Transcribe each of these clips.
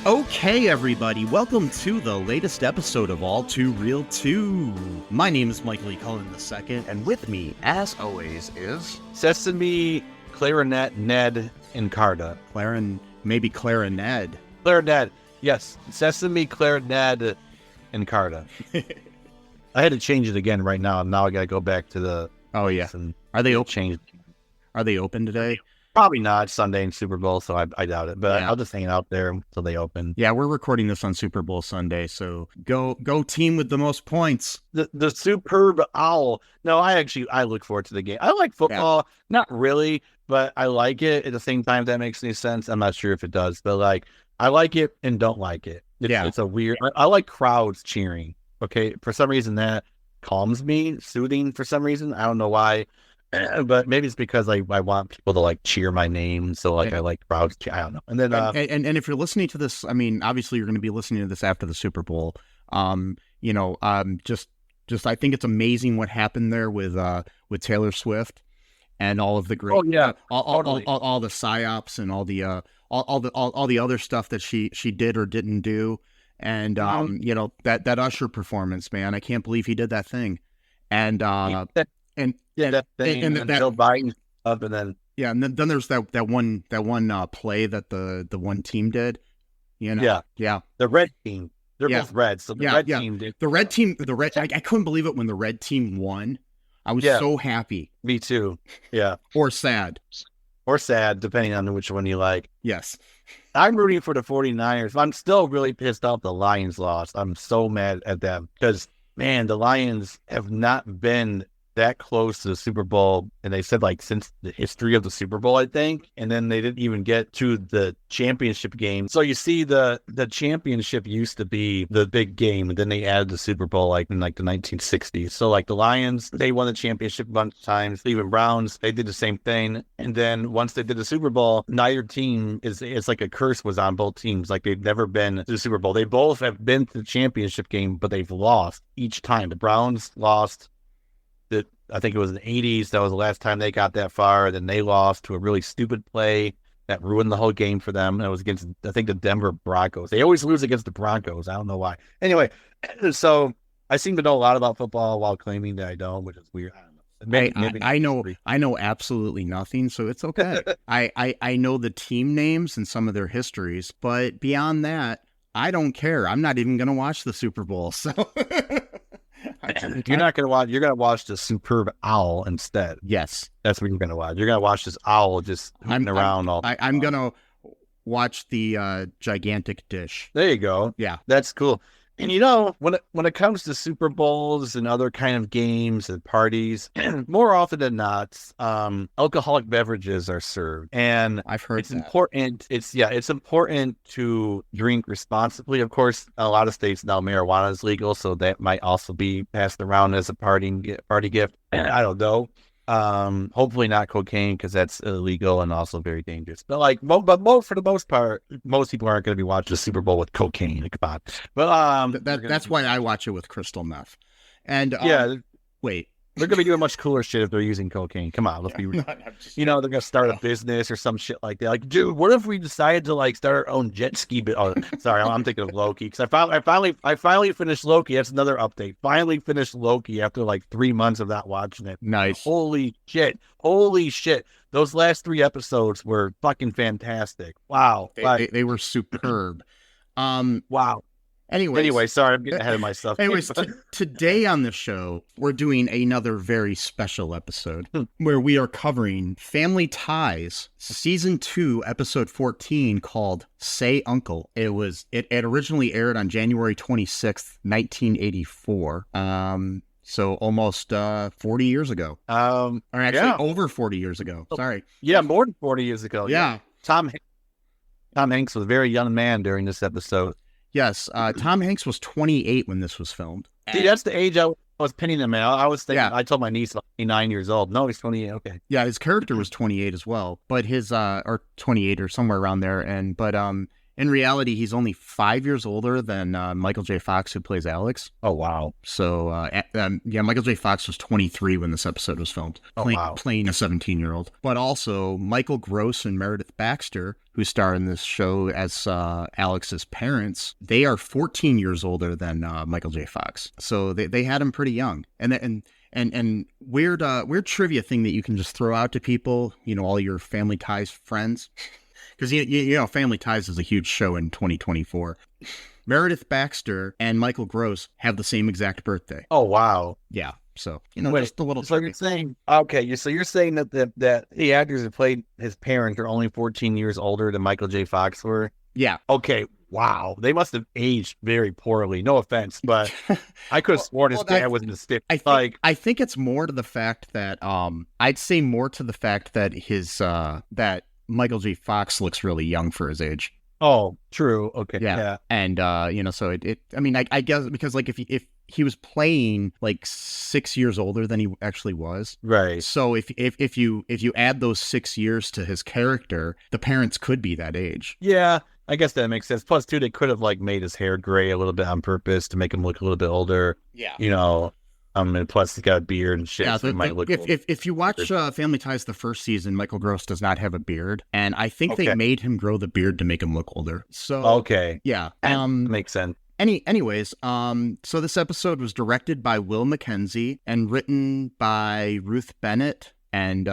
Okay, everybody, welcome to the latest episode of All Too Real 2. My name is Michael E. Cullen II, and with me, as always, is... Sesame, Clarinet, Ned, and Carta. Maybe Clarinet. Clarinet, yes. Sesame, Clarinet, and Carta. I had to change it again right now. Now I got to go back to the... Oh, yeah. Are they open? Are they open today? Probably not. Sunday and Super Bowl, so I doubt it. But yeah. I'll just hang out there until they open. Yeah, we're recording this on Super Bowl Sunday, so go team with the most points. The superb owl. No, I look forward to the game. I like football. Yeah. Not really, but I like it. At the same time, if that makes any sense. I'm not sure if it does, but like I like it and don't like it. It's a weird... I like crowds cheering. Okay, for some reason that calms me, soothing for some reason. I don't know why. But maybe it's because I want people to like cheer my name, so like I like crowds. I don't know. And then and if you're listening to this, I mean, obviously you're going to be listening to this after the Super Bowl. Just I think it's amazing what happened there with Taylor Swift and all of the great, all the psyops and all the other stuff that she did or didn't do, and that Usher performance, man, I can't believe he did that thing, and Joe Biden up, and then and then there's that one play that the one team did, the red team, they're both red, so the red team did. I couldn't believe it when the red team won. I was so happy. Me too. or sad depending on which one you like. Yes, I'm rooting for the 49ers. I'm still really pissed off the Lions lost. I'm so mad at them because man, the Lions have not been that close to the Super Bowl, and they said like since the history of the Super Bowl, I think, and then they didn't even get to the championship game. So you see, the championship used to be the big game, and then they added the Super Bowl like in like the 1960s. So like the Lions, they won the championship a bunch of times. Cleveland Browns, they did the same thing, and then once they did the Super Bowl, neither team it's like a curse was on both teams. Like they've never been to the Super Bowl. They both have been to the championship game, but they've lost each time. The Browns lost. I think it was in the 80s. That was the last time they got that far. Then they lost to a really stupid play that ruined the whole game for them. It was against, I think, the Denver Broncos. They always lose against the Broncos. I don't know why. Anyway, so I seem to know a lot about football while claiming that I don't, which is weird. I don't know. I know absolutely nothing, so it's okay. I know the team names and some of their histories, but beyond that, I don't care. I'm not even going to watch the Super Bowl, so... You're not going to watch. You're going to watch the superb owl instead. Yes, that's what you're going to watch. You're going to watch this owl just hooting around all. I'm going to watch the gigantic dish. There you go. Yeah, that's cool. And when it comes to Super Bowls and other kind of games and parties, more often than not, alcoholic beverages are served. And I've heard it's important. It's important to drink responsibly. Of course, a lot of states now marijuana is legal, so that might also be passed around as a party gift. I don't know. Hopefully not cocaine because that's illegal and also very dangerous. But for the most part, most people aren't going to be watching the Super Bowl with cocaine. Come on. But that's why I watch it with crystal meth. And wait. They're going to be doing much cooler shit if they're using cocaine. Come on, let's be real. They're going to start a business or some shit like that. Like, dude, what if we decided to like start our own jet ski? Sorry, I'm thinking of Loki because I finally finished Loki. That's another update. Finally finished Loki after like 3 months of not watching it. Nice. Holy shit. Those last 3 episodes were fucking fantastic. Wow. They were superb. Wow. Anyway, sorry, I'm getting ahead of myself. Anyways, today on the show, we're doing another very special episode where we are covering Family Ties, Season 2, Episode 14, called Say Uncle. It originally aired on January 26th, 1984. So almost 40 years ago. Or actually over 40 years ago. Sorry. Yeah, more than 40 years ago. Yeah. Tom Hanks was a very young man during this episode. Yes, Tom Hanks was 28 when this was filmed. See, that's the age I was was pinning him out. I was thinking, Yeah. I told my niece, like, he's 9 years old. No, he's 28. Okay. Yeah, his character was 28 as well, but his or 28 or somewhere around there, but in reality, he's only 5 years older than Michael J. Fox, who plays Alex. Oh, wow. So, Michael J. Fox was 23 when this episode was filmed, playing a 17-year-old. But also, Michael Gross and Meredith Baxter, who star in this show as Alex's parents, they are 14 years older than Michael J. Fox. So they had him pretty young. And weird trivia thing that you can just throw out to people, all your Family Ties friends. Because, Family Ties is a huge show in 2024. Meredith Baxter and Michael Gross have the same exact birthday. Oh, wow. Yeah. So, Wait, just a little. So you're saying, okay, so you're saying that the actors who played his parents are only 14 years older than Michael J. Fox were? Yeah. Okay. Wow. They must have aged very poorly. No offense, but I could have sworn his dad was in the stick. I think it's more to the fact that, I'd say more to the fact that that Michael J. Fox looks really young for his age. Oh, true. Okay. Yeah. And, so I guess because like if he was playing like 6 years older than he actually was. Right. So if you add those 6 years to his character, the parents could be that age. Yeah. I guess that makes sense. Plus, too, they could have like made his hair gray a little bit on purpose to make him look a little bit older. Yeah. And plus he's got a beard and shit. Yeah, so it might look if you watch Family Ties the first season, Michael Gross does not have a beard, and I think they made him grow the beard to make him look older. So okay, yeah, makes sense. Anyways, so this episode was directed by Will McKenzie and written by Ruth Bennett. And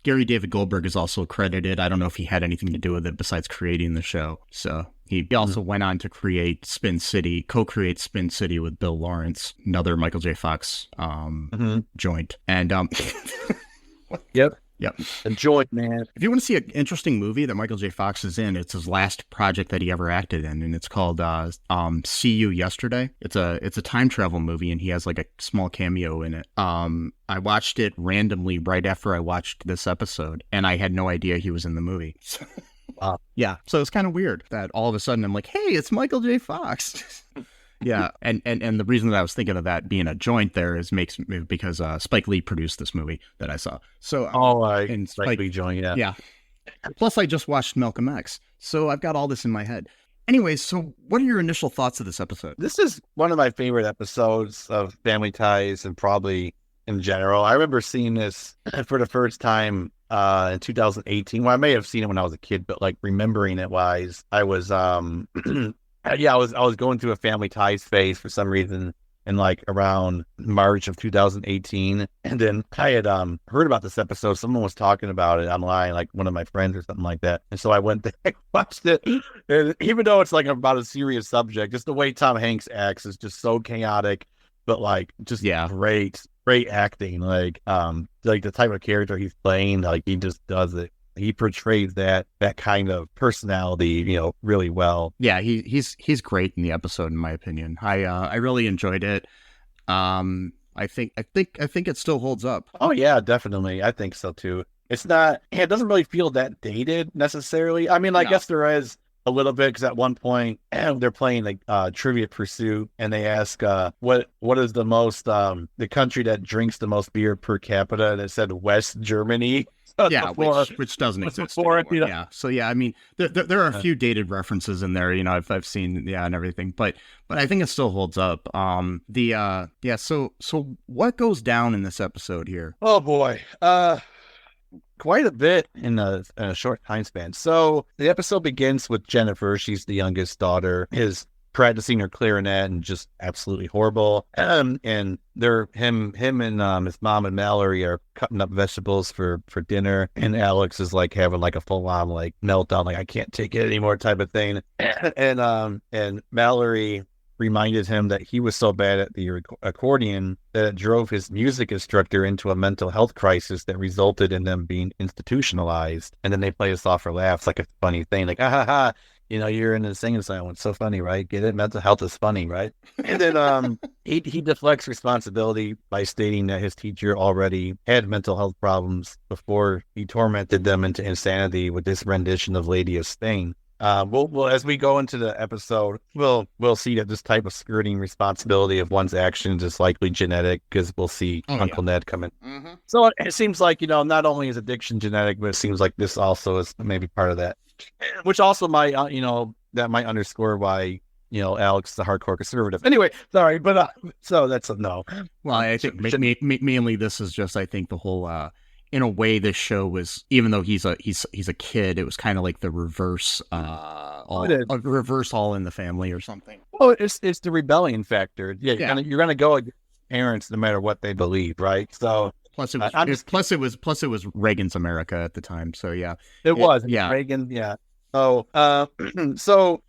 Gary David Goldberg is also credited. I don't know if he had anything to do with it besides creating the show. So he also went on to co-create Spin City with Bill Lawrence, another Michael J. Fox joint. And Yep. Enjoy it, man. If you want to see an interesting movie that Michael J. Fox is in, it's his last project that he ever acted in, and it's called See You Yesterday. It's a time travel movie, and he has like a small cameo in it. I watched it randomly right after I watched this episode, and I had no idea he was in the movie. Wow. Yeah, so it's kind of weird that all of a sudden I'm like, hey, it's Michael J. Fox. Yeah, and the reason that I was thinking of that being a joint there is because Spike Lee produced this movie that I saw. So and Spike Lee joint, yeah. Plus, I just watched Malcolm X, so I've got all this in my head. Anyways, so what are your initial thoughts of this episode? This is one of my favorite episodes of Family Ties, and probably in general. I remember seeing this for the first time in 2018. Well, I may have seen it when I was a kid, but like remembering it wise, I was I was going through a Family Ties phase for some reason in like around March of 2018. And then I had heard about this episode. Someone was talking about it online, like one of my friends or something like that. And so I went there and watched it. And even though it's like about a serious subject, just the way Tom Hanks acts is just so chaotic, but like just great acting. Like the type of character he's playing, like he just does it. He portrays that kind of personality, really well. Yeah, he's great in the episode, in my opinion. I really enjoyed it. I think it still holds up. Oh yeah, definitely. I think so too. It doesn't really feel that dated necessarily. I mean, I guess there is a little bit, because at one point they're playing like Trivia Pursuit, and they ask what is the most the country that drinks the most beer per capita, and it said West Germany. Yeah, which doesn't exist anymore. Yeah, so yeah, I mean, there are a few dated references in there, I've seen, and everything, but I think it still holds up. So what goes down in this episode here? Oh boy, quite a bit in a short time span. So the episode begins with Jennifer. She's the youngest daughter. Is practicing her clarinet and just absolutely horrible. And him and his mom and Mallory are cutting up vegetables for dinner. And Alex is like having like a full on like meltdown, like I can't take it anymore type of thing. And Mallory reminded him that he was so bad at the accordion that it drove his music instructor into a mental health crisis that resulted in them being institutionalized. And then they play us off for laughs, like a funny thing, like, ah, ha, ha. You're in the singing silence. So funny, right? Get it? Mental health is funny, right? And then he deflects responsibility by stating that his teacher already had mental health problems before he tormented them into insanity with this rendition of Lady of Spain. We'll as we go into the episode, we'll see that this type of skirting responsibility of one's actions is likely genetic, because we'll see Uncle Ned coming. Mm-hmm. So it seems like, not only is addiction genetic, but it seems like this also is maybe part of that, which also might, that might underscore why, Alex is a hardcore conservative. Anyway, sorry, but so that's a no. Well, I think mainly this is just, I think the whole, in a way, this show was, even though he's a kid, it was kind of like the reverse, reverse All in the Family or something. Oh, it's the rebellion factor. Yeah. You're gonna go against parents no matter what they believe, right? So plus it was Reagan's America at the time. So yeah, it was Reagan. Yeah. So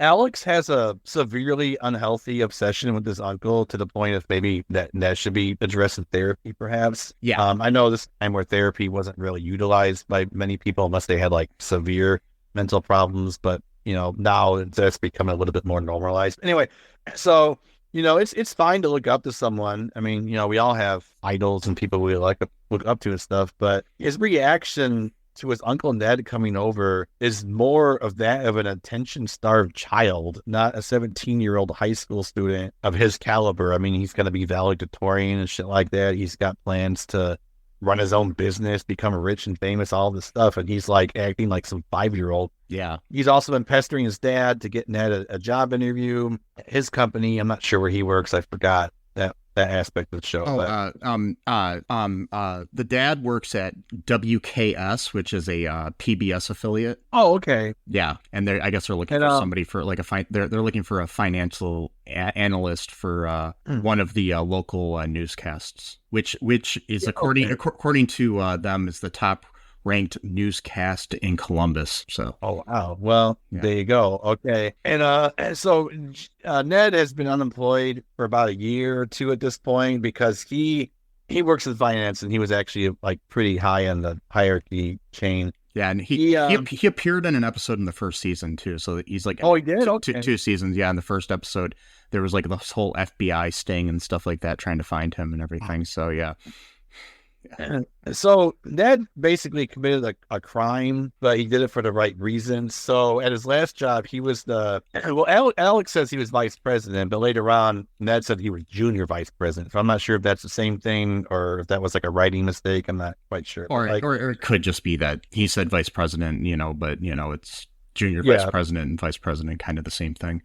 Alex has a severely unhealthy obsession with his uncle, to the point of maybe that should be addressed in therapy, perhaps. Yeah. I know this time where therapy wasn't really utilized by many people unless they had like severe mental problems, but now that's becoming a little bit more normalized. Anyway, so it's fine to look up to someone. I mean, we all have idols and people we look up to and stuff, but his reaction to his Uncle Ned coming over is more of that of an attention-starved child, not a 17-year-old high school student of his caliber. I mean, he's going to be valedictorian and shit like that. He's got plans to run his own business, become rich and famous, all this stuff, and he's like acting like some 5-year-old. Yeah. He's also been pestering his dad to get Ned a job interview at his company. I'm not sure where he works. I forgot that aspect of the show. The dad works at WKS, which is a PBS affiliate. Oh, okay. Yeah, and I guess they're looking for somebody for like they're looking for a financial analyst for one of the local newscasts, which is according to them is the top ranked newscast in Columbus. So oh wow, well There you go. Okay. And so Ned has been unemployed for about a year or two at this point, because he works in finance, and he was actually like pretty high on the hierarchy chain. Yeah, and he appeared in an episode in the first season too. So he's like, oh, he did. Okay. Two seasons. Yeah, in the first episode there was like this whole FBI sting and stuff like that, trying to find him and everything. So yeah. So Ned basically committed a crime, but he did it for the right reasons. So at his last job, he was Alex says he was vice president, but later on, Ned said he was junior vice president. So I'm not sure if that's the same thing or if that was like a writing mistake. I'm not quite sure. Or it could just be that he said vice president, but it's junior vice president and vice president, kind of the same thing.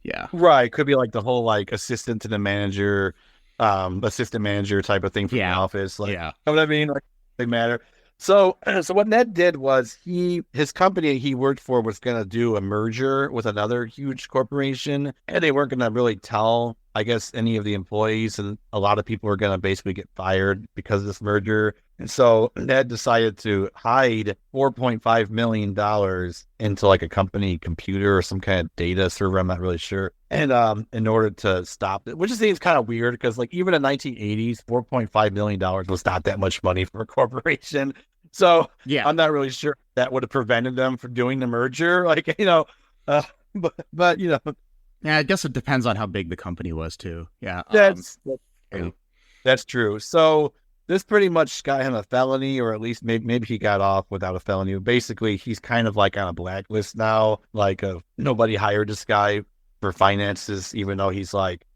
Yeah. Right. Could be like the whole like assistant to the manager, assistant manager type of thing from the office. Like, you know what I mean? Like, they matter. So what Ned did was his company he worked for was going to do a merger with another huge corporation, and they weren't going to really tell, I guess, any of the employees, and a lot of people were going to basically get fired because of this merger. And so Ned decided to hide $4.5 million into like a company computer or some kind of data server. I'm not really sure. And in order to stop it, which seems kind of weird, because like even in the 1980s, $4.5 million was not that much money for a corporation. So yeah, I'm not really sure that would have prevented them from doing the merger. Like, but yeah, I guess it depends on how big the company was too. Yeah, that's true. So this pretty much got him a felony, or at least maybe he got off without a felony. Basically, he's kind of like on a blacklist now. Like nobody hired this guy for finances, even though he's like,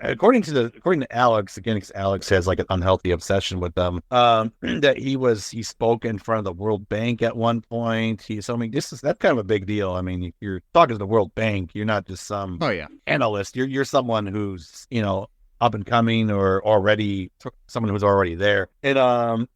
according to Alex, again, because Alex has like an unhealthy obsession with them, that he spoke in front of the World Bank at one point. That's kind of a big deal. I mean, you're talking to the World Bank, you're not just some analyst. You're someone who's up and coming, or someone who's already there. And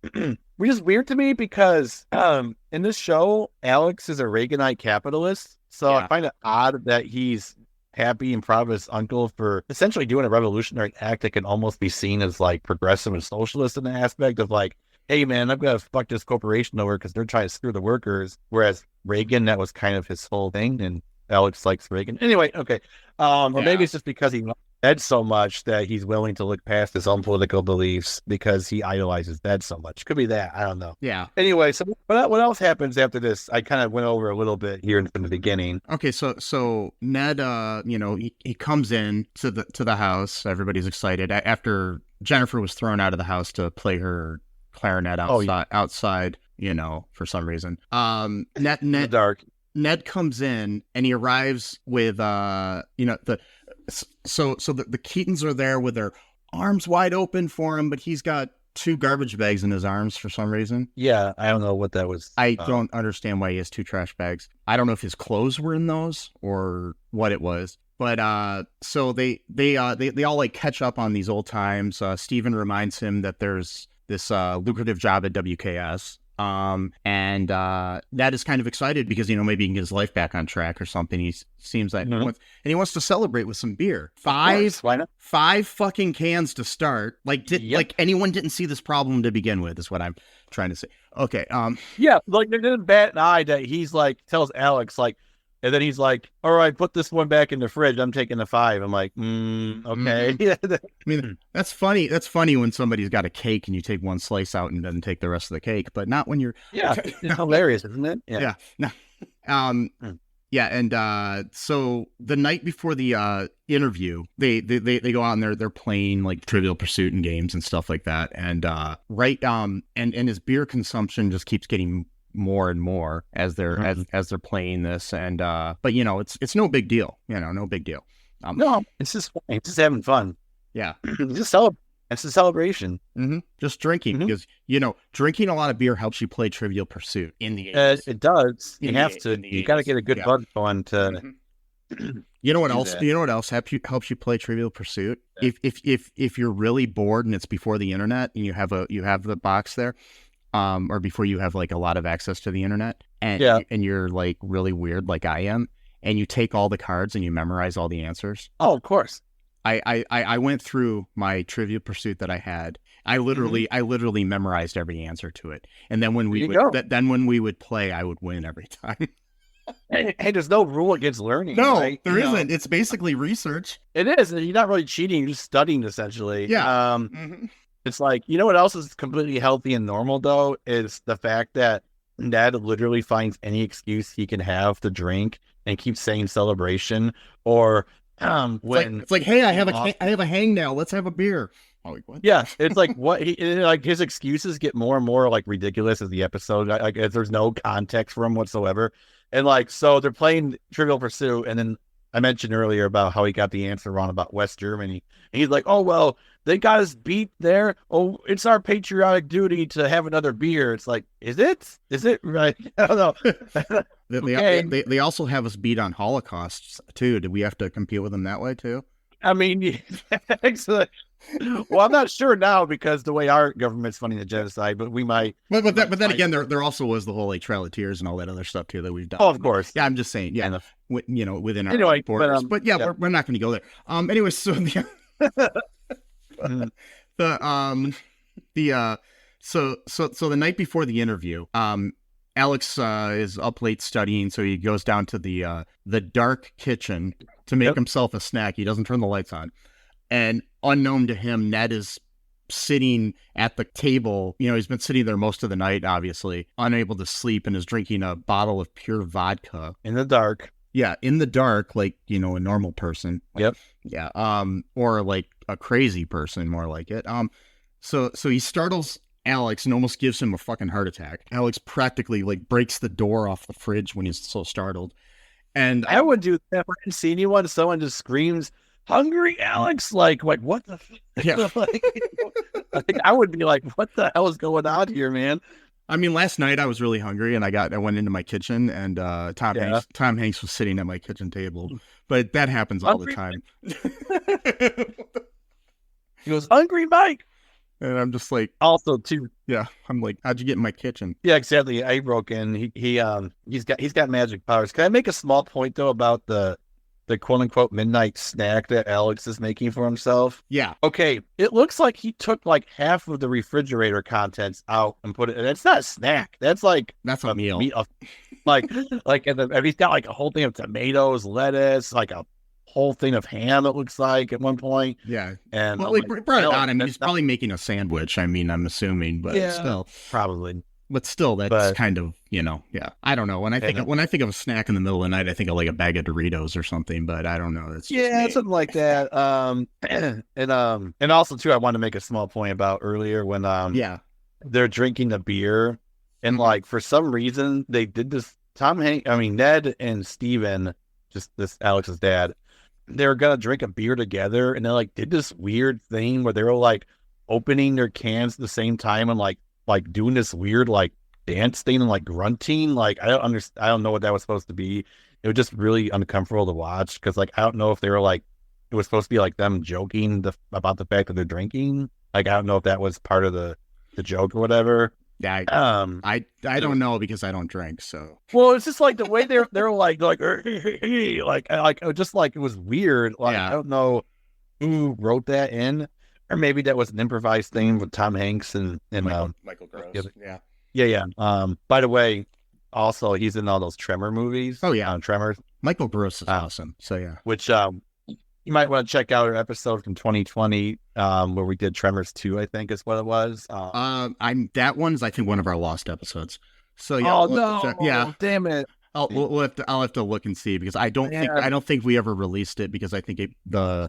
which is weird to me, because in this show, Alex is a Reaganite capitalist. So I find it odd that he's happy and proud of his uncle for essentially doing a revolutionary act that can almost be seen as like progressive and socialist in the aspect of like, hey man, I'm gonna fuck this corporation over because they're trying to screw the workers. Whereas Reagan, that was kind of his whole thing, and Alex likes Reagan. Anyway, okay. Or maybe it's just because he loves Ned so much that he's willing to look past his own political beliefs because he idolizes Ned so much. Could be that. I don't know. Yeah. Anyway, so what else happens after this? I kind of went over a little bit here from the beginning. Okay, so Ned, he comes in to the house. Everybody's excited after Jennifer was thrown out of the house to play her clarinet outside, for some reason. Ned dark. Ned comes in and he arrives with the Keatons are there with their arms wide open for him, but he's got 2 garbage bags in his arms for some reason. Yeah, I don't know what that was. I don't understand why he has 2 trash bags. I don't know if his clothes were in those or what it was. But so they all like catch up on these old times. Steven reminds him that there's this lucrative job at WKS. And Ned is kind of excited because, maybe he can get his life back on track or something. He seems like, and he wants to celebrate with some beer. 5 fucking cans to start. Like anyone didn't see this problem to begin with is what I'm trying to say. Okay. Yeah. Like they didn't bat an eye that he's like, tells Alex like, and then he's like, all right, put this one back in the fridge. I'm taking the 5. I'm like, okay. I mean, that's funny. That's funny when somebody's got a cake and you take one slice out and then take the rest of the cake, but not when you're. Yeah, it's hilarious, isn't it? Yeah. Yeah. And so the night before the interview, they go out and they're playing like Trivial Pursuit and games and stuff like that. And and his beer consumption just keeps getting more and more as they're playing this, and but it's no big deal, no big deal. No, it's just fun. It's just having fun. Yeah. It's a celebration. Mm-hmm. Just drinking because drinking a lot of beer helps you play Trivial Pursuit in the 80s. It does. You have to. You got to get a good bug going to. You know what else? You know what else helps you play Trivial Pursuit? Yeah. If you're really bored and it's before the internet and you have the box there. Or before you have like a lot of access to the internet and you're like really weird like I am, and you take all the cards and you memorize all the answers. Oh, of course. I went through my Trivia Pursuit that I had. I literally memorized every answer to it. And then when we would play, I would win every time. Hey, there's no rule against learning. No, right? There isn't. It's basically research. It is. You're not really cheating. You're just studying essentially. Yeah. It's like, what else is completely healthy and normal, though, is the fact that Ned literally finds any excuse he can have to drink and keeps saying celebration. Or when it's like, hey, I have a hangnail. Let's have a beer. Oh, like, what? Yeah, it's like his excuses get more and more like ridiculous as the episode. Like there's no context for him whatsoever. And like, so they're playing Trivial Pursuit, and then I mentioned earlier about how he got the answer wrong about West Germany. And he's like, oh, well, they got us beat there. Oh, it's our patriotic duty to have another beer. It's like, is it? Is it? Right? I don't know. They also have us beat on Holocausts, too. Did we have to compete with them that way, too? I mean, excellent. Well, I'm not sure now because the way our government's funding the genocide, but we might. But then again, there also was the whole like Trail of Tears and all that other stuff too that we've done. Oh, of course. Yeah, I'm just saying. Yeah, within our borders. But we're not going to go there. Anyway, so so the night before the interview, Alex is up late studying, so he goes down to the dark kitchen to make himself a snack. He doesn't turn the lights on. And unknown to him, Ned is sitting at the table. He's been sitting there most of the night, obviously, unable to sleep, and is drinking a bottle of pure vodka. In the dark. Yeah, in the dark, like, a normal person. Yep. Yeah. Or like a crazy person, more like it. So he startles Alex and almost gives him a fucking heart attack. Alex practically like breaks the door off the fridge when he's so startled. And I would do that. If I didn't see anyone, someone just screams, "Hungry Alex!" Like what the? Yeah. I think I would be like, "What the hell is going on here, man?" I mean, last night I was really hungry, and I went into my kitchen, and Tom Hanks was sitting at my kitchen table. But that happens all the time. He goes, "Hungry Mike," and I'm just like, also too. Yeah, I'm like, how'd you get in my kitchen? Yeah, exactly. I broke in. He's got magic powers. Can I make a small point though about the quote unquote midnight snack that Alex is making for himself? Yeah. Okay. It looks like he took like half of the refrigerator contents out and put it. And it's not a snack. That's a meal. And he's got like a whole thing of tomatoes, lettuce, like a whole thing of ham. It looks like at one point. Yeah. And brought it on. I mean, he's probably making a sandwich. I mean, I'm assuming, but still, probably. But still, that's kind of, yeah. I don't know. When I think of a snack in the middle of the night, I think of like a bag of Doritos or something. But I don't know. That's something like that. And also too, I wanted to make a small point about earlier when they're drinking the beer, and like for some reason they did this Ned and Steven, just this Alex's dad, they're gonna drink a beer together, and they like did this weird thing where they were like opening their cans at the same time and like doing this weird like dance thing and like grunting. Like I don't know what that was supposed to be. It was just really uncomfortable to watch because like I don't know if they were like it was supposed to be like them joking about the fact that they're drinking. Like I don't know if that was part of the joke or whatever. Yeah, I don't know because I don't drink. So well, it's just like the way they're like just like it was weird. Like I don't know who wrote that in, or maybe that was an improvised thing with Tom Hanks and Michael Gross. Yeah. By the way, also he's in all those Tremor movies. Oh yeah, Tremors. Michael Gross is awesome. So yeah, which you might want to check out our episode from 2020 where we did Tremors 2, I think is what it was. That one's I think one of our lost episodes. So yeah, oh no, damn it. I'll have to look and see because I don't think we ever released it because I think the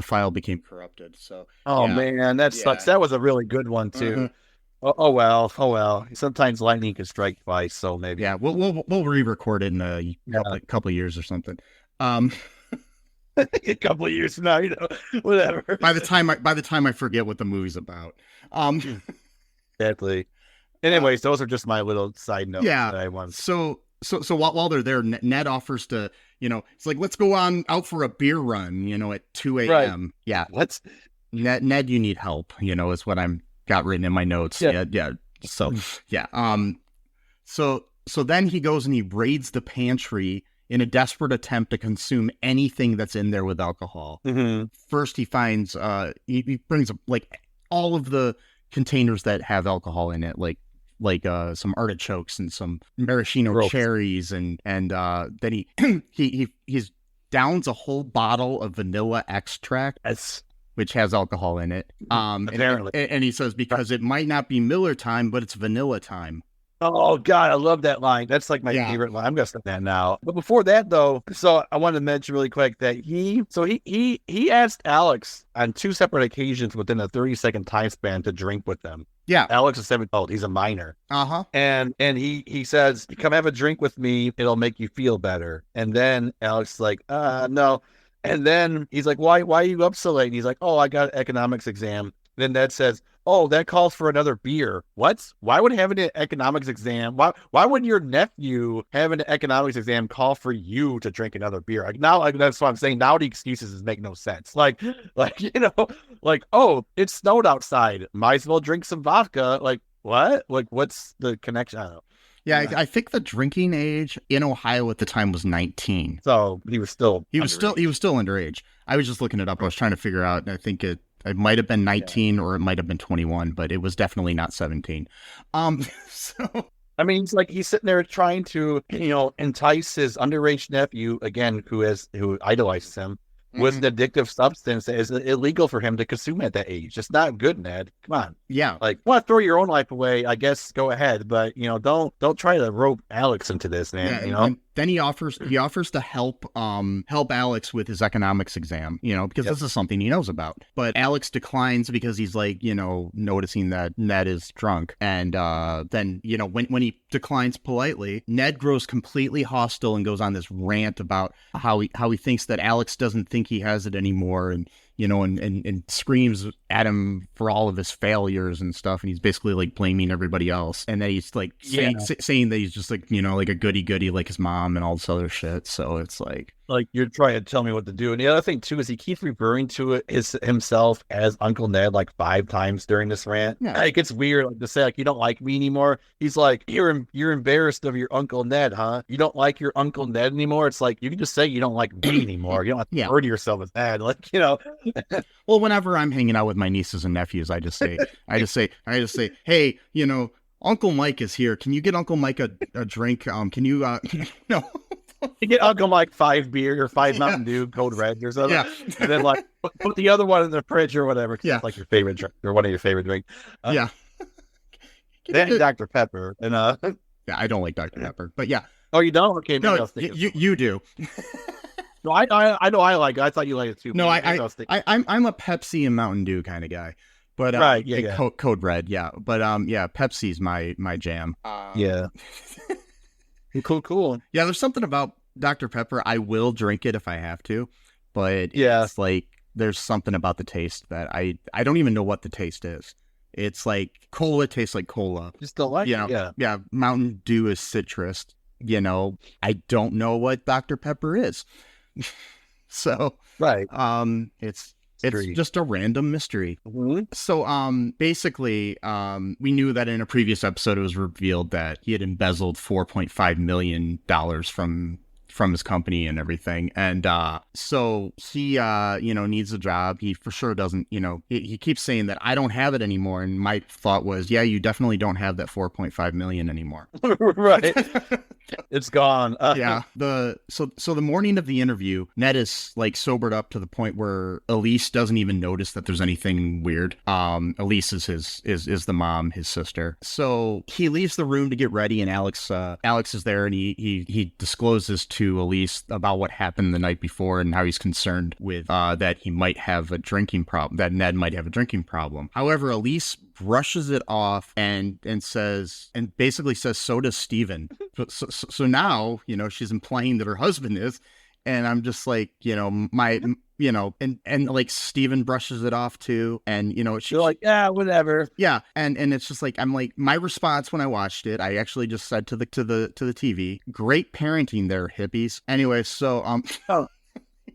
file became corrupted. So man, that sucks. That was a really good one too. Oh well. Sometimes lightning can strike twice, so maybe we'll re-record it in a couple of years or something. A couple of years from now, whatever. By the time I forget what the movie's about. Exactly. Anyways, those are just my little side notes. Yeah. That I want. So while they're there, Ned offers to, it's like let's go on for a beer run, at 2 a.m. Right. Yeah. Let's Ned, you need help. Is what I'm got written in my notes. Yeah. So yeah. So then he goes and he raids the pantry in a desperate attempt to consume anything that's in there with alcohol. Mm-hmm. First, he finds he brings like all of the containers that have alcohol in it, like some artichokes and some maraschino cherries, and then he downs a whole bottle of vanilla extract, which has alcohol in it. Apparently, and he says because it might not be Miller time, but it's vanilla time. Oh God, I love that line. That's like my favorite line. I'm gonna say that now. But before that, though, so I wanted to mention really quick that he asked Alex on 2 separate occasions within a 30-second time span to drink with them. Yeah, Alex is 7 years old. He's a minor. And he says, "Come have a drink with me. It'll make you feel better." And then Alex is like, "No." And then he's like, "Why are you up so late?" And he's like, "Oh, I got an economics exam." Then Ned says, "Oh, that calls for another beer." What? Why would having an economics exam? Why would your nephew having an economics exam call for you to drink another beer? That's what I'm saying. Now the excuses make no sense. Like oh, it snowed outside. Might as well drink some vodka. Like what? Like what's the connection? I don't know. Yeah, I think the drinking age in Ohio at the time was 19. So he was still underage. I was just looking it up. I was trying to figure out. I think it might have been 19 or it might have been 21, but it was definitely not 17. So I mean, he's sitting there trying to, entice his underage nephew again, who idolizes him, with an addictive substance that is illegal for him to consume at that age. It's not good, Ned. Come on. Yeah. Like, want to throw your own life away? I guess go ahead, but don't try to rope Alex into this, man. And then he offers to help Alex with his economics exam, because this is something he knows about. But Alex declines because he's like, noticing that Ned is drunk. And then, when he declines politely, Ned grows completely hostile and goes on this rant about how he thinks that Alex doesn't think he has it anymore, and and screams at him for all of his failures and stuff. And he's basically like blaming everybody else. And then he's like saying that he's just like, like a goody like his mom and all this other shit. So it's like you're trying to tell me what to do. And the other thing too is he keeps referring to it himself as Uncle Ned like 5 times during this rant. Yeah. Like it's weird to say like you don't like me anymore. He's like, you're embarrassed of your Uncle Ned, huh? You don't like your Uncle Ned anymore. It's like you can just say you don't like me anymore. You don't have to refer to yourself as Ned. Like Well, whenever I'm hanging out with my nieces and nephews, I just say, hey, Uncle Mike is here. Can you get Uncle Mike a drink? Can you, no. You get Uncle Mike 5 beer or 5 Mountain Dew, Code Red or something. Yeah. And then like put the other one in the fridge or whatever. Yeah. It's like your favorite drink or one of your favorite drinks. Yeah. Then Dr. Pepper. And yeah, I don't like Dr. Pepper, but yeah. Oh, you don't? Okay. No, you do. No, I know I like it. I thought you liked it too. No, I'm a Pepsi and Mountain Dew kind of guy. But right, yeah. Code Red, yeah. But Pepsi's my jam. Yeah. Cool. Yeah, there's something about Dr. Pepper. I will drink it if I have to, but Yeah. it's like there's something about the taste that I don't even know what the taste is. It's like cola tastes like cola. Just don't like it. Yeah. Mountain Dew is citrus. I don't know what Dr. Pepper is. So, Right. It's just a random mystery. Mm-hmm. So, basically, we knew that in a previous episode, it was revealed that he had embezzled $4.5 million from his company and everything. And so he, needs a job. He for sure doesn't, he keeps saying that I don't have it anymore. And my thought was, yeah, you definitely don't have that 4.5 million anymore. Right. It's gone. Yeah. So the morning of the interview, Ned is like sobered up to the point where Elyse doesn't even notice that there's anything weird. Elyse is the mom, his sister. So he leaves the room to get ready, and Alex is there, and he discloses to Elyse about what happened the night before and how he's concerned with that he might have a drinking problem, that Ned might have a drinking problem. However, Elyse brushes it off and basically says, so does Steven. So now, she's implying that her husband is, and I'm just like, and like Steven brushes it off too. And, she's like, yeah, whatever. Yeah. And it's just like, I'm like, my response when I watched it, I actually just said to the TV, great parenting there, hippies. Anyway, so,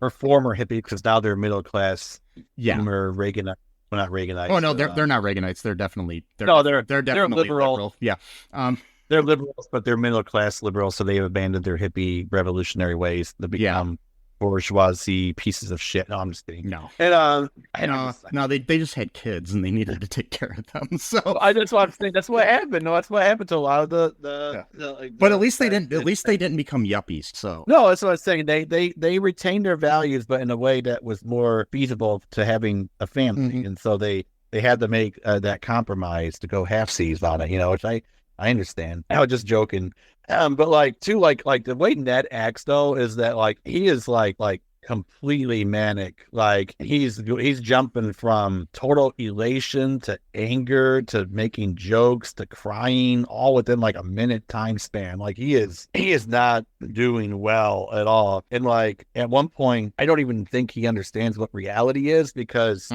or former hippies, because now they're middle class. Yeah. Reagan. Well, not Reaganites. Oh no, they're not Reaganites. They're definitely definitely liberal. Yeah, they're liberals, but they're middle class liberals, so they have abandoned their hippie revolutionary ways to become bourgeoisie pieces of shit. No, I'm just kidding. No, and they just had kids and they needed to take care of them. So that's what I'm saying. That's what happened. No, that's what happened to a lot of but at least they didn't. At least they didn't become yuppies. So no, that's what I'm saying. They retained their values, but in a way that was more feasible to having a family, and so they had to make that compromise to go half-seas on it. Which I understand. I was just joking. But like the way Ned acts though is that like he is like completely manic. Like he's jumping from total elation to anger to making jokes to crying all within like a minute time span. Like he is not doing well at all. And like at one point, I don't even think he understands what reality is, because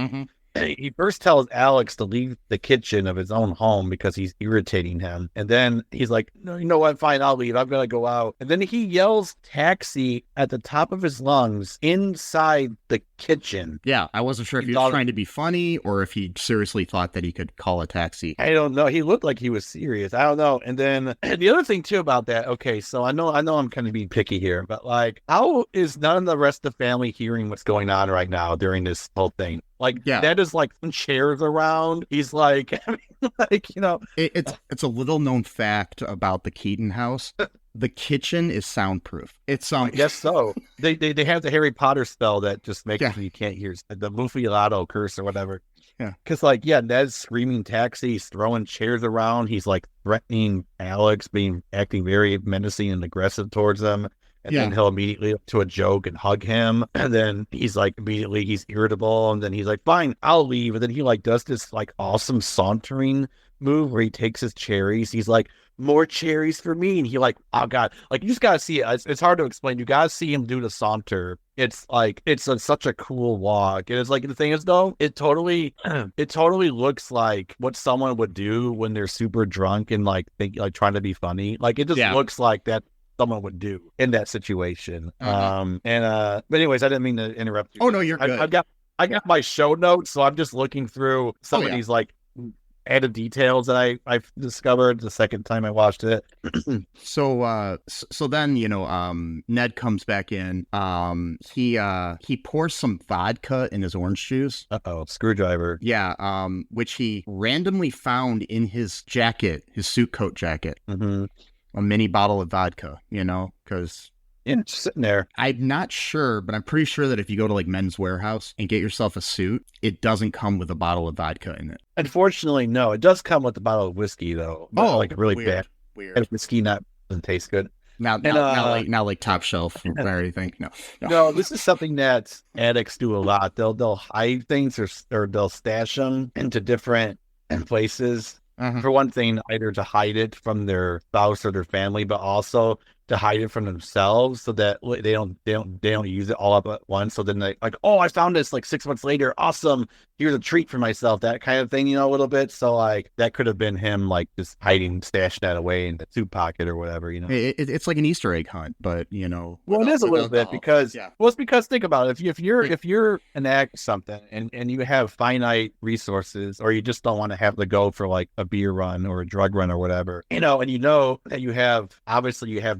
he first tells Alex to leave the kitchen of his own home because he's irritating him. And then he's like, no, you know what? Fine, I'll leave. I'm going to go out. And then he yells taxi at the top of his lungs inside the kitchen. Yeah, I wasn't sure if he was trying to be funny or if he seriously thought that he could call a taxi. I don't know. He looked like he was serious. I don't know. And then the other thing too about that, okay, so I know I'm kind of being picky here, but like, how is none of the rest of the family hearing what's going on right now during this whole thing? Like, Ned is like some chairs around. He's like, It's a little known fact about the Keaton house. The kitchen is soundproof. It's I guess so. They have the Harry Potter spell that just makes it so you can't hear the Mufilato curse or whatever. Yeah. Because Ned's screaming taxi, he's throwing chairs around, he's like threatening Alex, acting very menacing and aggressive towards them. And then he'll immediately up to a joke and hug him. And then he's like, immediately he's irritable. And then he's like, fine, I'll leave. And then he like does this like awesome sauntering move where he takes his cherries. He's like, more cherries for me. And he like, oh God, like you just got to see it. It's hard to explain. You got to see him do the saunter. It's like, such a cool walk. And it's like, the thing is though, it totally looks like what someone would do when they're super drunk and like trying to be funny. Like it just looks like that someone would do in that situation. But anyways, I didn't mean to interrupt you. Oh no, you're good. I got my show notes, so I'm just looking through some of these like added details that I've discovered the second time I watched it. So then Ned comes back in. He pours some vodka in his orange juice. Screwdriver. Yeah. Which he randomly found in his jacket, his suit coat jacket. A mini bottle of vodka, because it's sitting there. I'm not sure, but I'm pretty sure that if you go to like Men's Warehouse and get yourself a suit, it doesn't come with a bottle of vodka in it. Unfortunately, no. It does come with a bottle of whiskey though. Like really bad. Weird. Whiskey doesn't taste good. Now like top shelf or anything. No, this is something that addicts do a lot. They'll hide things or they'll stash them into different places. for one thing, either to hide it from their spouse or their family, but also to hide it from themselves so that they don't use it all up at once. So then they like, oh, I found this like 6 months later. Awesome. Here's a treat for myself. That kind of thing, you know, a little bit. So like that could have been him like just stashing that away in the suit pocket or whatever, you know. It's like an Easter egg hunt, but you know. Well, it is a little bit because well, it's because think about it. If you're an act something and you have finite resources, or you just don't want to have to go for like a beer run or a drug run or whatever, you know, and you know that you have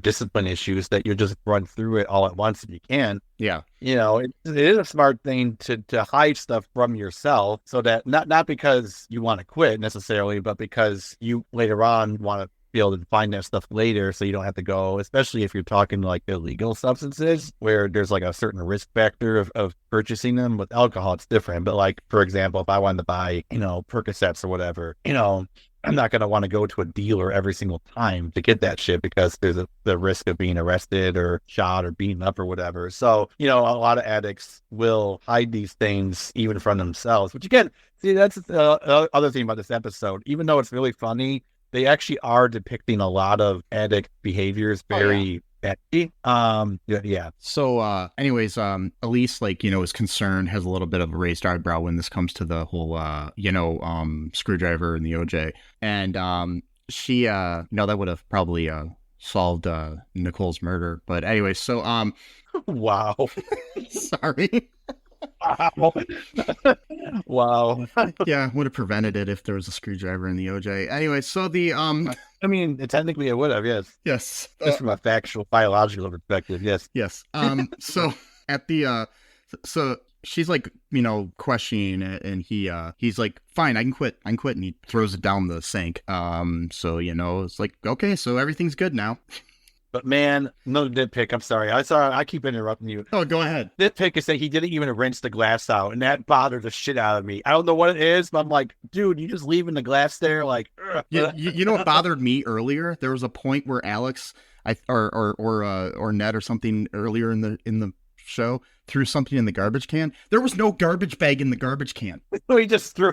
discipline issues that you just run through it all at once if you can. Yeah. You know, it is a smart thing to hide stuff from yourself so that not because you want to quit necessarily, but because you later on want to be able to find that stuff later so you don't have to go, especially if you're talking like illegal substances where there's like a certain risk factor of purchasing them. With alcohol, it's different. But like, for example, if I wanted to buy, you know, Percocets or whatever, you know, I'm not going to want to go to a dealer every single time to get that shit because there's the risk of being arrested or shot or beaten up or whatever. So, you know, a lot of addicts will hide these things even from themselves, which again, see, that's the other thing about this episode. Even though it's really funny, they actually are depicting a lot of addict behaviors very edgy. Yeah. So anyways, Elyse, like, you know, is concerned, has a little bit of a raised eyebrow when this comes to the whole screwdriver and the OJ. And she no, that would have probably solved Nicole's murder. But anyway, so wow. Sorry. Wow. Yeah, would have prevented it if there was a screwdriver in the OJ. Anyway, so the I mean, technically it would have, yes. Yes. Just from a factual, biological perspective, yes. Yes. So at the so she's like, you know, questioning it, and he's like, fine, I can quit, and he throws it down the sink. So, you know, it's like, okay, so everything's good now. But man, another nitpick. I'm sorry. I keep interrupting you. Oh, go ahead. Nitpick is that he didn't even rinse the glass out, and that bothered the shit out of me. I don't know what it is, but I'm like, dude, you just leaving the glass there, like. You know what bothered me earlier? There was a point where Alex, or Ned or something earlier in the show threw something in the garbage can. There was no garbage bag in the garbage can. He just threw.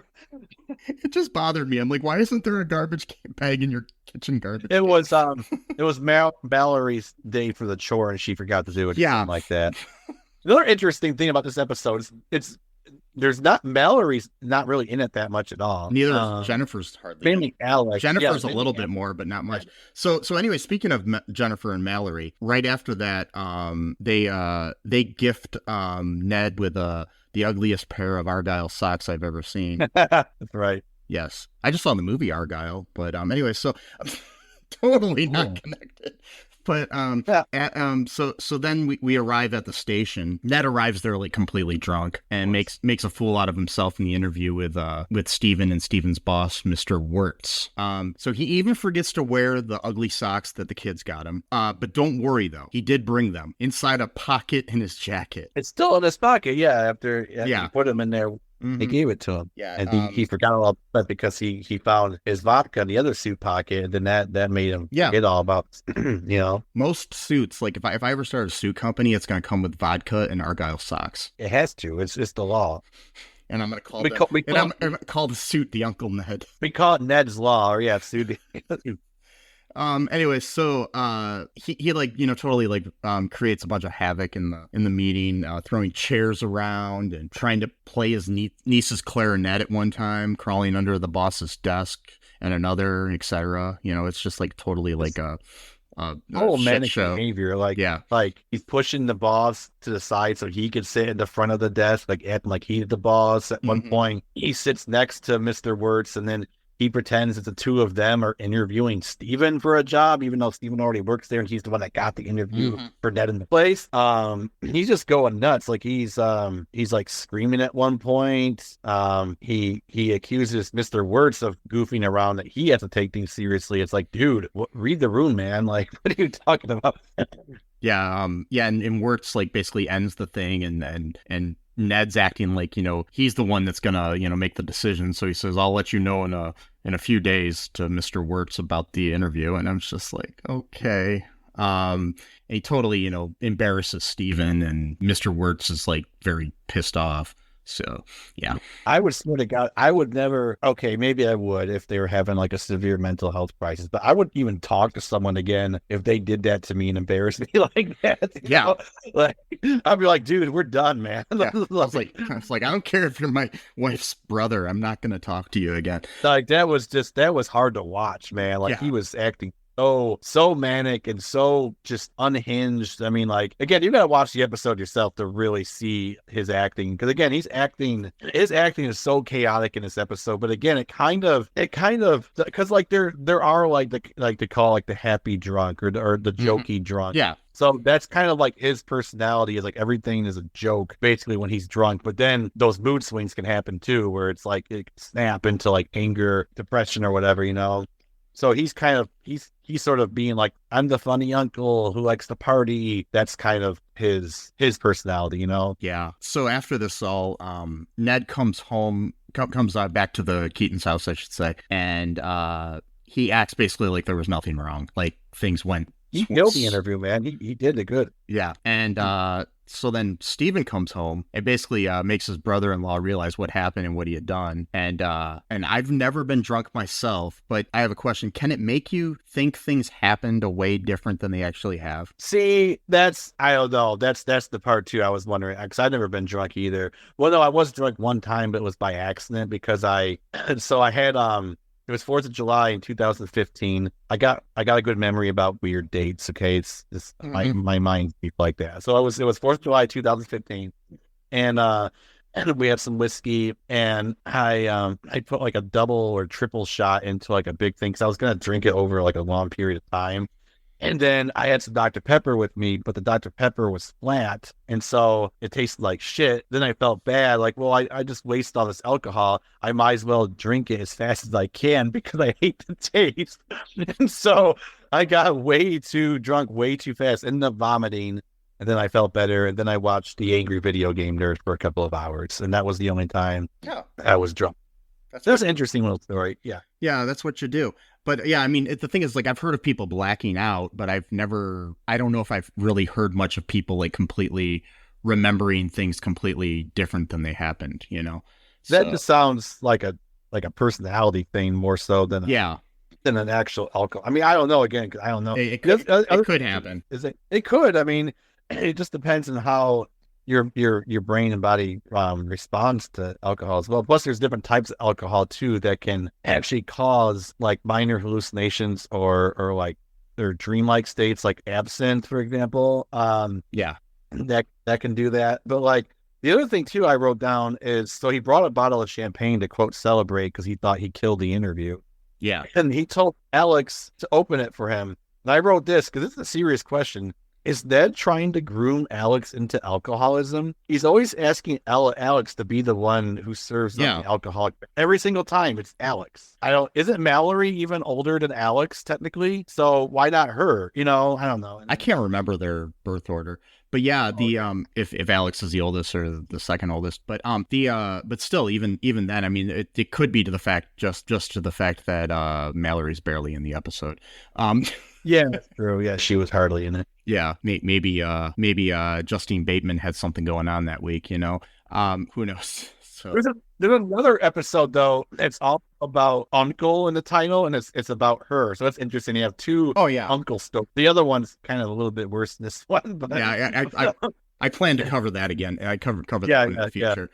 It just bothered me. I'm like, why isn't there a garbage bag in your kitchen garbage? It was Mallory's day for the chore, and she forgot to do it. Yeah, like that. Another interesting thing about this episode is Mallory's not really in it that much at all. Neither Jennifer's hardly. Mainly Alex. Jennifer's a little bit more, but not much. So anyway, speaking of Jennifer and Mallory, right after that, they gift Ned with the ugliest pair of Argyle socks I've ever seen. That's right. Yes, I just saw the movie Argyle, but anyway, so totally not connected. But so then we arrive at the station. Ned arrives there like completely drunk and makes a fool out of himself in the interview with Steven and Steven's boss, Mr. Wirtz. So he even forgets to wear the ugly socks that the kids got him. But don't worry though, he did bring them inside a pocket in his jacket. It's still in his pocket, yeah. After he put them in there. They gave it to him. Yeah, and he forgot all about that because he found his vodka in the other suit pocket, and then that made him forget all about, you know. Most suits, like if I ever start a suit company, it's going to come with vodka and Argyle socks. It has to. It's the law. And I'm going to I'm call the suit the Uncle Ned. We call it Ned's Law, or suit. Anyway, so he like, you know, totally like creates a bunch of havoc in the meeting, throwing chairs around and trying to play his niece's clarinet at one time, crawling under the boss's desk and another, etc. You know, it's just like totally like a manic behavior. Like he's pushing the boss to the side so he could sit in the front of the desk, like acting like he's the boss. At one point, he sits next to Mr. Wirtz, and then he pretends that the two of them are interviewing Steven for a job, even though Steven already works there and he's the one that got the interview for Ned in the place. He's just going nuts. Like he's like screaming at one point. He accuses Mr. Wirtz of goofing around, that he has to take things seriously. It's like, dude, read the room, man. Like, what are you talking about? And Wirtz like basically ends the thing, and Ned's acting like, you know, he's the one that's gonna, you know, make the decision. So he says, I'll let you know in a few days to Mr. Wirtz about the interview. And I'm just like, okay. And he totally, you know, embarrasses Steven, and Mr. Wirtz is like very pissed off. So, yeah. I would swear to God, I would never. Okay, maybe I would if they were having like a severe mental health crisis, but I wouldn't even talk to someone again if they did that to me and embarrassed me like that. Yeah. Like I'd be like, dude, we're done, man. Yeah. I was like, I don't care if you're my wife's brother. I'm not going to talk to you again. Like that was hard to watch, man. Like he was acting so manic and so just unhinged. I mean, like, again, you gotta watch the episode yourself to really see his acting, because again, his acting is so chaotic in this episode. But again, it kind of because like there are like they call like the happy drunk or the jokey drunk. Yeah. So that's kind of like his personality, is like everything is a joke basically when he's drunk. But then those mood swings can happen too, where it's like it can snap into like anger, depression, or whatever, you know. So he's sort of being like, I'm the funny uncle who likes to party. That's kind of his personality, you know? Yeah. So after this all, Ned comes home, comes back to the Keaton's house, I should say. And he acts basically like there was nothing wrong. Like things went. He killed the interview, man. He did it good. Yeah. And so then Steven comes home and basically makes his brother-in-law realize what happened and what he had done. And I've never been drunk myself, but I have a question. Can it make you think things happened a way different than they actually have? See, I don't know. That's the part too I was wondering, because I've never been drunk either. Well, no, I was drunk one time, but it was by accident because I had it was 4th of July in 2015. I got a good memory about weird dates. Okay, it's my mind keeps like that. So it was 4th of July 2015, and we had some whiskey, and I put like a double or triple shot into like a big thing because I was gonna drink it over like a long period of time. And then I had some Dr. Pepper with me, but the Dr. Pepper was flat. And so it tasted like shit. Then I felt bad. Like, well, I just wasted all this alcohol. I might as well drink it as fast as I can because I hate the taste. And so I got way too drunk, way too fast, ended up vomiting. And then I felt better. And then I watched the Angry Video Game Nerd for a couple of hours. And that was the only time I was drunk. That's an interesting little story. Yeah. Yeah, that's what you do. But yeah, I mean, the thing is, like, I've heard of people blacking out, but I don't know if I've really heard much of people like completely remembering things completely different than they happened, you know? That just sounds like a personality thing more so than an actual alcohol. I mean, I don't know, again, 'cause I don't know. It could happen. It could. I mean, it just depends on how your brain and body responds to alcohol as well. Plus, there's different types of alcohol too that can actually cause like minor hallucinations or like their dreamlike states, like absinthe, for example. That can do that. But like the other thing too, I wrote down is, so he brought a bottle of champagne to quote celebrate because he thought he killed the interview. Yeah, and he told Alex to open it for him. And I wrote this because this is a serious question. Is Ned trying to groom Alex into alcoholism? He's always asking Alex to be the one who serves the alcoholic. Every single time it's Alex. Isn't Mallory even older than Alex technically? So why not her? You know, I don't know. I can't remember their birth order. But yeah, if Alex is the oldest or the second oldest, but but still, even then, I mean, it could be to the fact just to the fact that Mallory's barely in the episode. Yeah, that's true. Yeah, she was hardly in it. Yeah, maybe Justine Bateman had something going on that week. You know, who knows? So there's another episode though. It's all about Uncle in the title, and it's about her. So that's interesting. You have two Uncle stories. The other one's kind of a little bit worse than this one. But yeah, I plan to cover that again. I cover that in the future.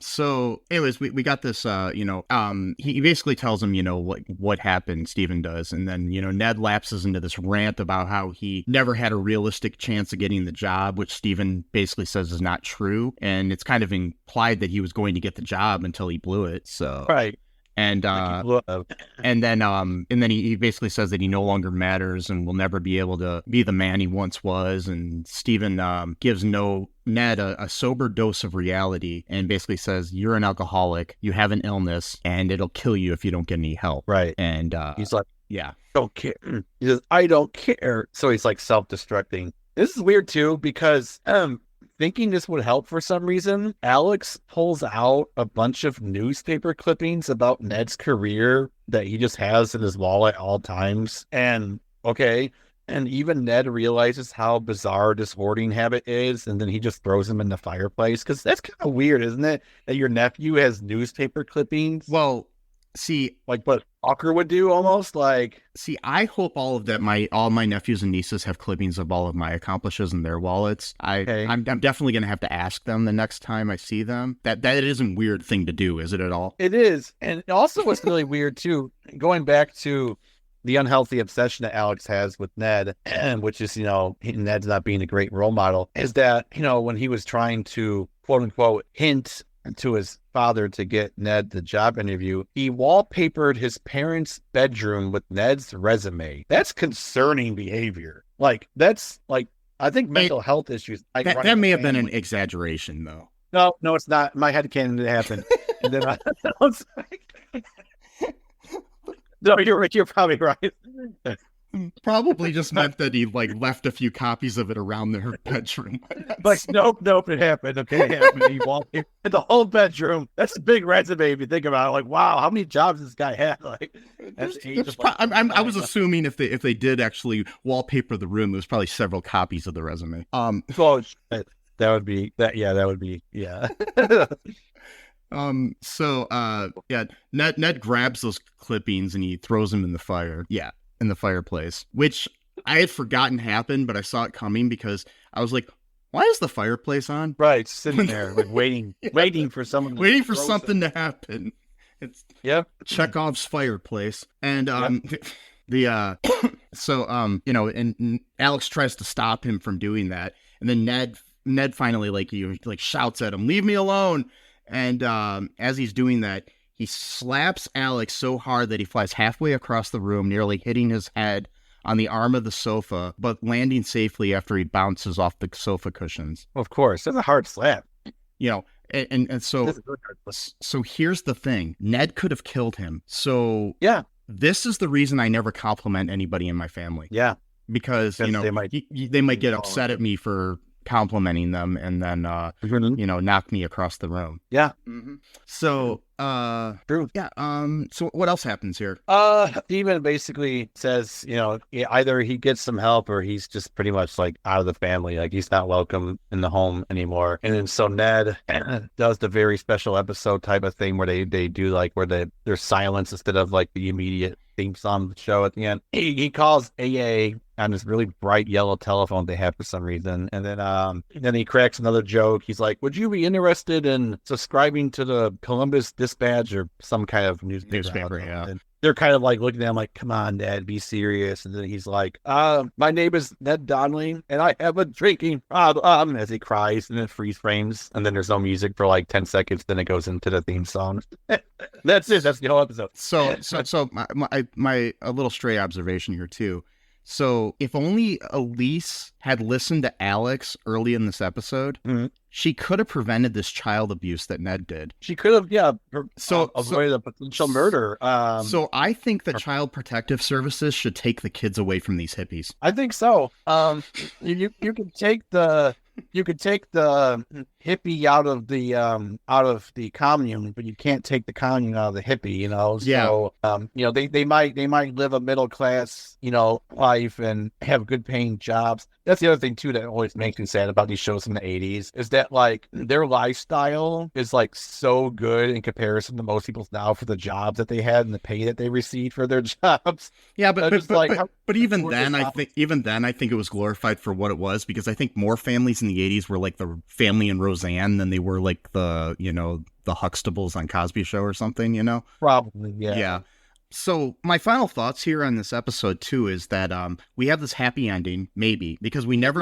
So anyways, we got this, he basically tells him, what happened, Steven does. And then, Ned lapses into this rant about how he never had a realistic chance of getting the job, which Steven basically says is not true. And it's kind of implied that he was going to get the job until he blew it. So, right. And then he basically says that he no longer matters and will never be able to be the man he once was. And Steven gives Ned a sober dose of reality and basically says, you're an alcoholic, you have an illness, and it'll kill you if you don't get any help. Right. And he's like, yeah, don't care. He says, I don't care. So he's like self-destructing. This is weird too, because thinking this would help for some reason, Alex pulls out a bunch of newspaper clippings about Ned's career that he just has in his wallet at all times. And okay, And even Ned realizes how bizarre this hoarding habit is, and then he just throws them in the fireplace. Because that's kind of weird, isn't it? That your nephew has newspaper clippings. Well, see, like what Walker would do, almost like. See, I hope all my nephews and nieces have clippings of all of my accomplishes in their wallets. I'm definitely gonna have to ask them the next time I see them. That isn't a weird thing to do, is it at all? It is, and also what's really weird too. Going back to the unhealthy obsession that Alex has with Ned, which is, Ned's not being a great role model, is that, when he was trying to, quote unquote, hint to his father to get Ned the job interview, he wallpapered his parents' bedroom with Ned's resume. That's concerning behavior. Like, that's like, I think mental health issues. That may have been an exaggeration, though. No, it's not. My headcanon it happened. And then I was like, no, you're probably right. Probably just meant that he left a few copies of it around their bedroom. But nope, it happened. Okay, it happened. He walked in the whole bedroom. That's a big resume if you think about it. Like, wow, how many jobs this guy had? Like, I was assuming if they did actually wallpaper the room, there was probably several copies of the resume. Oh, shit. That would be. Yeah. Ned grabs those clippings and he throws them in the fire. Yeah, in the fireplace, which I had forgotten happened, but I saw it coming because I was like, why is the fireplace on? Right, sitting there, waiting for someone. Waiting for something to happen. It's Chekhov's fireplace. And and Alex tries to stop him from doing that. And then Ned finally shouts at him, "Leave me alone." And as he's doing that, he slaps Alex so hard that he flies halfway across the room, nearly hitting his head on the arm of the sofa, but landing safely after he bounces off the sofa cushions. Of course, that's a hard slap. So here's the thing. Ned could have killed him. So yeah, this is the reason I never compliment anybody in my family. Yeah. Because, they might get upset at me for complimenting them and then knock me across the room. Yeah. Mm-hmm. So true. Yeah. So what else happens here? Steven basically says, either he gets some help or he's just pretty much out of the family, he's not welcome in the home anymore. And then so Ned does the very special episode type of thing where they do where there's silence instead of the immediate theme song of the show at the end. He calls AA on this really bright yellow telephone they have for some reason. And then he cracks another joke. He's like, would you be interested in subscribing to the Columbus Dispatch or some kind of newspaper? Yeah. And they're kind of looking at him come on, Ned, be serious. And then he's like, my name is Ned Donnelly and I have a drinking problem, as he cries, and then freeze frames. And then there's no music for 10 seconds. Then it goes into the theme song. That's it. That's the whole episode. So my a little stray observation here too. So if only Elyse had listened to Alex early in this episode, mm-hmm. she could have prevented this child abuse that Ned did. She could have, avoided a potential murder. So I think the Child Protective Services should take the kids away from these hippies. I think so. You could take the hippie out of the commune, but you can't take the commune out of the hippie, So, they might live a middle class, life and have good paying jobs. That's the other thing too that always makes me sad about these shows from the 80s is that their lifestyle is so good in comparison to most people's now for the jobs that they had and the pay that they received for their jobs. Yeah, but even then I think it was glorified for what it was, because I think more families in the 80s were the family in Roseanne than they were the Huxtables on Cosby Show or something, Probably, yeah. Yeah. So my final thoughts here on this episode too is that we have this happy ending, maybe, because we never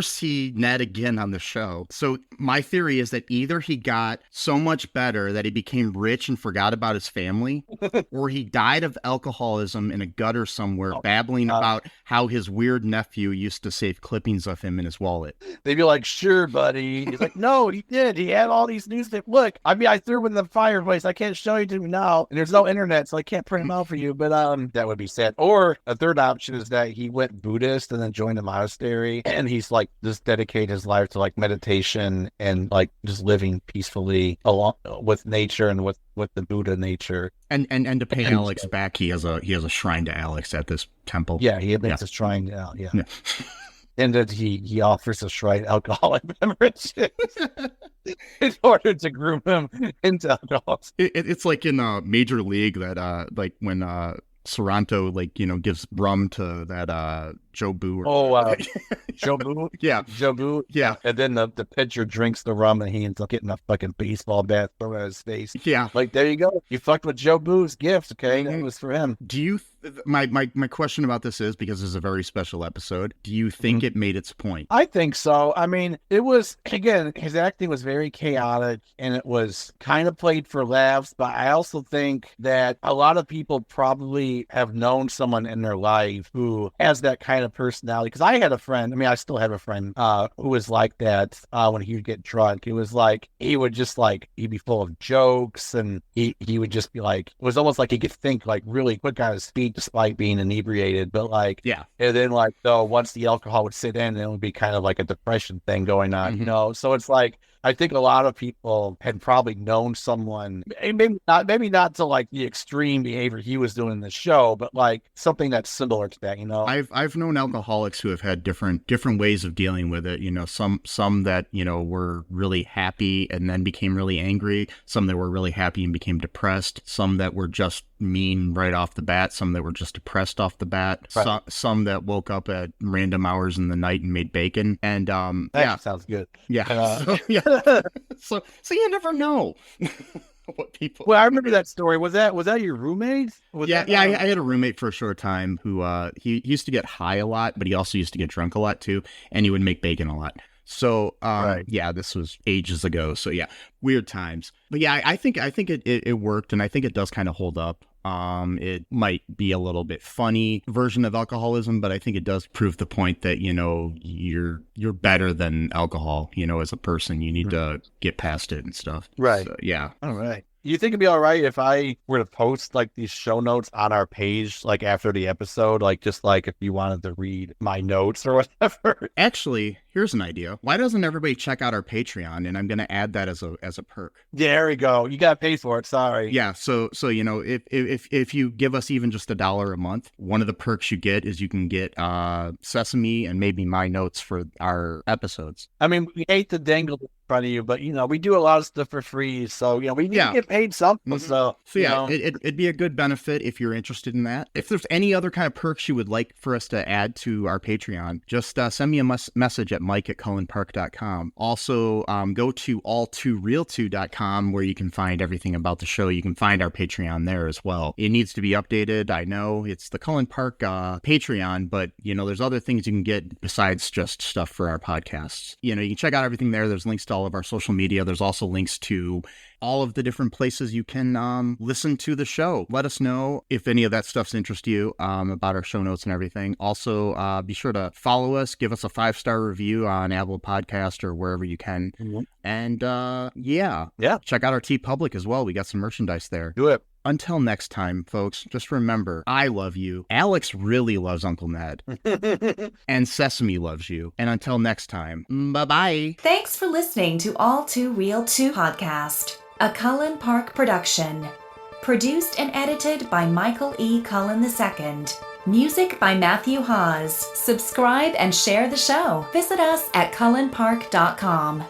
see Ned again on the show. So my theory is that either he got so much better that he became rich and forgot about his family, or he died of alcoholism in a gutter somewhere, babbling about how his weird nephew used to save clippings of him in his wallet. They'd be like, "Sure, buddy." He's like, "No, he did. He had all these newspapers. Look, I threw him in the fireplace. I can't show you to him now, and there's no internet format, so I can't print them out for you. But that would be sad. Or a third option is that he went Buddhist and then joined a monastery, and he's like just dedicated his life to like meditation and like just living peacefully along with nature and with the Buddha nature. And to pay Alex back, he has a shrine to Alex at this temple. Yeah, he makes a shrine out. Yeah. And then he offers a shrine alcoholic beverages in order to groom him into alcohols. It's like in Major League that like when Sorrento gives rum to that Joe Boo. Joe Boo? Yeah. Joe Boo? Yeah. And then the pitcher drinks the rum and he ends up getting a fucking baseball bat thrown at his face. Yeah. Like, there you go. You fucked with Joe Boo's gift, okay? That was for him. Do you... My question about this is, because this is a very special episode, do you think it made its point? I think so. I mean, it was, again, his acting was very chaotic and it was kind of played for laughs, but I also think that a lot of people probably have known someone in their life who has that kind of personality. Because I had a friend, I still have a friend who was like that when he would get drunk. It was like, he would just like, he'd be full of jokes and he would just be like, it was almost like he could think like really quick on his feet despite being inebriated, but like, yeah. And then like, though, once the alcohol would sit in, it would be kind of like a depression thing going on, you know? So it's like, I think a lot of people had probably known someone, maybe not to like the extreme behavior he was doing in the show, but like something that's similar to that, you know? I've known alcoholics who have had different ways of dealing with it. You know, some that, were really happy and then became really angry. Some that were really happy and became depressed. Some that were just mean right off the bat. Some that were just depressed off the bat. Right. Some that woke up at random hours in the night and made bacon. And that sounds good. Yeah. So you never know what people. Well, I remember that story. Was that your roommate? I had a roommate for a short time who he used to get high a lot, but he also used to get drunk a lot too, and he would make bacon a lot. So this was ages ago. So yeah, weird times. But yeah, I think it worked, and I think it does kind of hold up. It might be a little bit funny version of alcoholism, but I think it does prove the point that, you're better than alcohol, as a person. You need to get past it and stuff. Right. So, yeah. All right. You think it'd be all right if I were to post like these show notes on our page, like after the episode, like just like if you wanted to read my notes or whatever? Actually, here's an idea. Why doesn't everybody check out our Patreon? And I'm going to add that as a perk. There we go. You got to pay for it. Sorry. Yeah. So if you give us even just $1 a month, one of the perks you get is you can get Sesame and maybe my notes for our episodes. We hate to dangle in front of you, but we do a lot of stuff for free. So we need to get paid something. Mm-hmm. So yeah, it'd be a good benefit if you're interested in that. If there's any other kind of perks you would like for us to add to our Patreon, just send me a message at mike@cullenpark.com. Also, go to all2real2.com where you can find everything about the show. You can find our Patreon there as well. It needs to be updated. I know it's the Cullen Park Patreon, but there's other things you can get besides just stuff for our podcasts. You can check out everything there. There's links to all of our social media. There's also links to all of the different places you can listen to the show. Let us know if any of that stuff's interest you about our show notes and everything. Also, be sure to follow us, give us a 5-star review on Apple Podcast or wherever you can. Mm-hmm. And check out our TeePublic as well. We got some merchandise there. Do it. Until next time, folks, just remember, I love you. Alex really loves Uncle Ned. And Sesame loves you. And until next time, bye-bye. Thanks for listening to All Too Real 2 podcast, a Cullen Park production. Produced and edited by Michael E. Cullen II. Music by Matthew Hawes. Subscribe and share the show. Visit us at cullenpark.com.